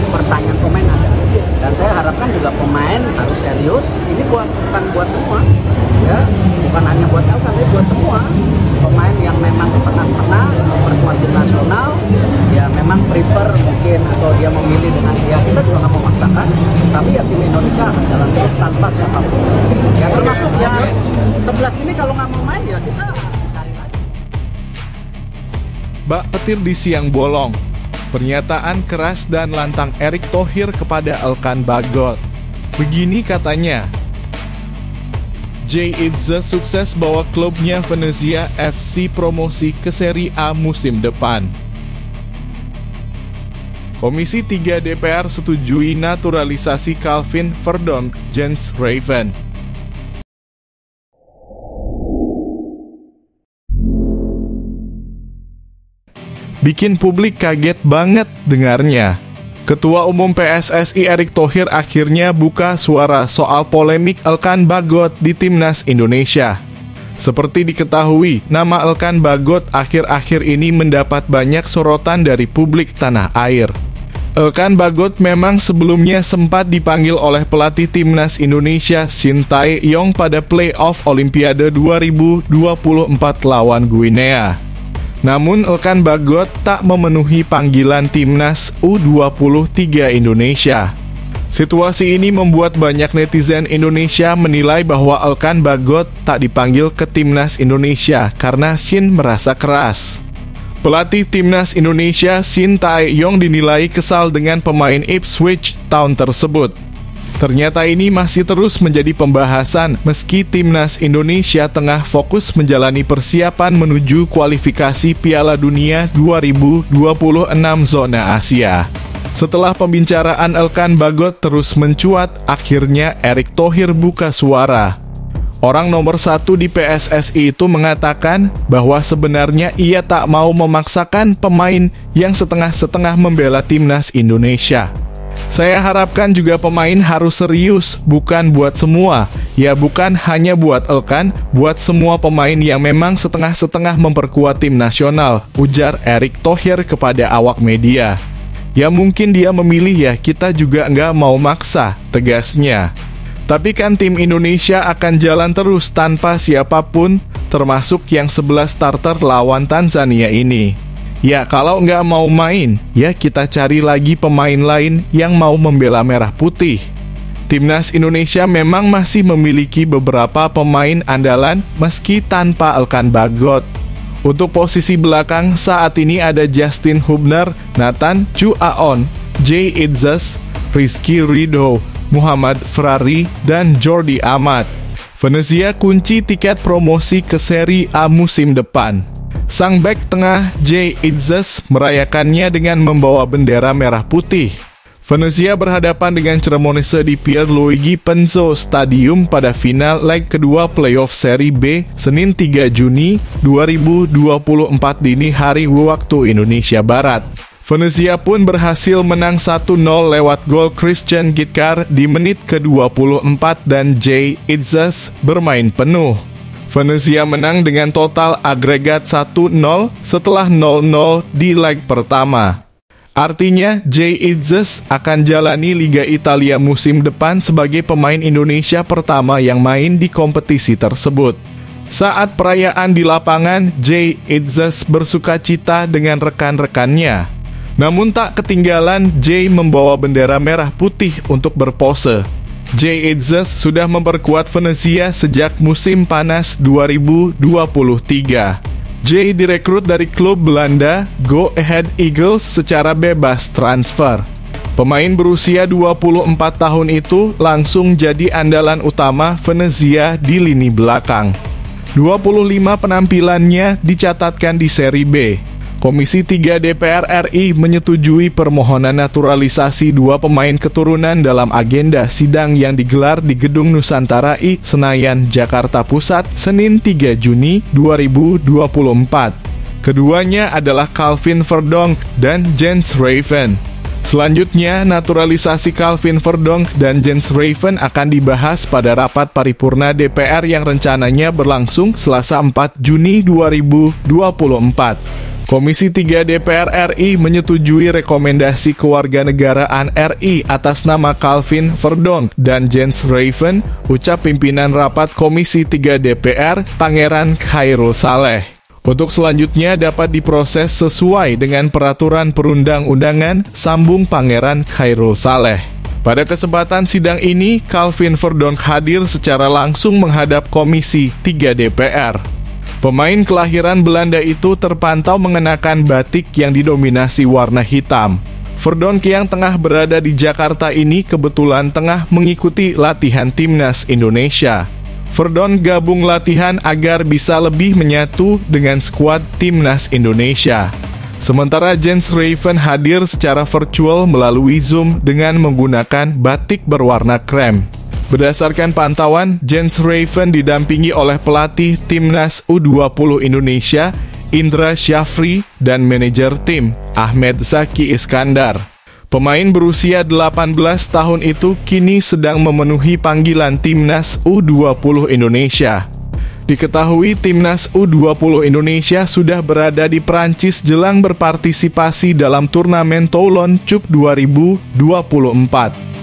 persaingan pemain ada. Dan saya harapkan juga pemain harus serius. Ini bukan buat semua, ya, bukan hanya buat Elkan, tapi buat semua pemain yang memang pernah memperkuat tim nasional, ya memang prefer mungkin atau dia memilih dengan dia, kita juga nggak memaksakan, tapi ya tim Indonesia akan jalan terus tanpa siapapun. Ya termasuk yang 11 ini kalau nggak mau main ya kita cari lagi. Bak petir di siang bolong. Pernyataan keras dan lantang Erick Thohir kepada Elkan Bagot. Begini katanya, Jay Itzes sukses bawa klubnya Venezia FC promosi ke Serie A musim depan. Komisi 3 DPR setujui naturalisasi Calvin Verdonk Jens Raven. Bikin publik kaget banget dengarnya. Ketua Umum PSSI Erick Thohir akhirnya buka suara soal polemik Elkan Bagot di Timnas Indonesia. Seperti diketahui, nama Elkan Bagot akhir-akhir ini mendapat banyak sorotan dari publik tanah air. Elkan Bagot memang sebelumnya sempat dipanggil oleh pelatih Timnas Indonesia Shin Tae-yong pada playoff Olimpiade 2024 lawan Guinea. Namun Elkan Bagot tak memenuhi panggilan Timnas U23 Indonesia. Situasi ini membuat banyak netizen Indonesia menilai bahwa Elkan Bagot tak dipanggil ke Timnas Indonesia karena Shin merasa keras. Pelatih Timnas Indonesia Shin Tae-yong dinilai kesal dengan pemain Ipswich Town tersebut. Ternyata ini masih terus menjadi pembahasan meski Timnas Indonesia tengah fokus menjalani persiapan menuju kualifikasi Piala Dunia 2026 zona Asia. Setelah pembicaraan Elkan Bagot terus mencuat, akhirnya Erick Thohir buka suara. Orang nomor 1 di PSSI itu mengatakan bahwa sebenarnya ia tak mau memaksakan pemain yang setengah-setengah membela Timnas Indonesia. Saya harapkan juga pemain harus serius, bukan buat semua. Ya bukan hanya buat Elkan, buat semua pemain yang memang setengah-setengah memperkuat tim nasional, ujar Erick Thohir kepada awak media. Ya mungkin dia memilih ya, kita juga nggak mau maksa, tegasnya. Tapi kan tim Indonesia akan jalan terus tanpa siapapun, termasuk yang 11 starter lawan Tanzania ini. Ya kalau nggak mau main, ya kita cari lagi pemain lain yang mau membela merah putih. Timnas Indonesia memang masih memiliki beberapa pemain andalan meski tanpa Elkan Bagot. Untuk posisi belakang saat ini ada Justin Hubner, Nathan Chu Aon, Jay Itzes, Rizky Ridho, Muhammad Ferrari, dan Jordi Amat. Venezia kunci tiket promosi ke Serie A musim depan. Sang bek tengah Jay Itzes merayakannya dengan membawa bendera merah putih. Venezia berhadapan dengan Cremonese di Pierluigi Penzo Stadium pada final leg kedua playoff Serie B Senin 3 Juni 2024 dini hari waktu Indonesia Barat. Venezia pun berhasil menang 1-0 lewat gol Christian Gitkar di menit ke-24 dan Jay Itzes bermain penuh. Venezia menang dengan total agregat 1-0 setelah 0-0 di leg pertama. Artinya, Jay Itzes akan jalani Liga Italia musim depan sebagai pemain Indonesia pertama yang main di kompetisi tersebut. Saat perayaan di lapangan, Jay Itzes bersukacita dengan rekan-rekannya. Namun tak ketinggalan, Jay membawa bendera merah putih untuk berpose. Jay Itzes sudah memperkuat Venezia sejak musim panas 2023. Jay direkrut dari klub Belanda Go Ahead Eagles secara bebas transfer. Pemain berusia 24 tahun itu langsung jadi andalan utama Venezia di lini belakang. 25 penampilannya dicatatkan di Serie B. Komisi 3 DPR RI menyetujui permohonan naturalisasi 2 pemain keturunan dalam agenda sidang yang digelar di Gedung Nusantara I, Senayan, Jakarta Pusat, Senin 3 Juni 2024. Keduanya adalah Calvin Verdonk dan Jens Raven. Selanjutnya, naturalisasi Calvin Verdonk dan Jens Raven akan dibahas pada rapat paripurna DPR yang rencananya berlangsung Selasa 4 Juni 2024. Komisi 3 DPR RI menyetujui rekomendasi kewarganegaraan RI atas nama Calvin Verdonk dan Jens Raven, ucap pimpinan rapat Komisi 3 DPR, Pangeran Khairul Saleh. Untuk selanjutnya dapat diproses sesuai dengan peraturan perundang-undangan, sambung Pangeran Khairul Saleh. Pada kesempatan sidang ini, Calvin Verdonk hadir secara langsung menghadap Komisi 3 DPR. Pemain kelahiran Belanda itu terpantau mengenakan batik yang didominasi warna hitam. Verdonk yang tengah berada di Jakarta ini kebetulan tengah mengikuti latihan timnas Indonesia. Verdonk gabung latihan agar bisa lebih menyatu dengan skuad timnas Indonesia. Sementara Jens Raven hadir secara virtual melalui Zoom dengan menggunakan batik berwarna krem. Berdasarkan pantauan, Jens Raven didampingi oleh pelatih Timnas U20 Indonesia, Indra Syafri, dan manajer tim, Ahmed Zaki Iskandar. Pemain berusia 18 tahun itu kini sedang memenuhi panggilan Timnas U20 Indonesia. Diketahui Timnas U20 Indonesia sudah berada di Perancis jelang berpartisipasi dalam turnamen Toulon Cup 2024.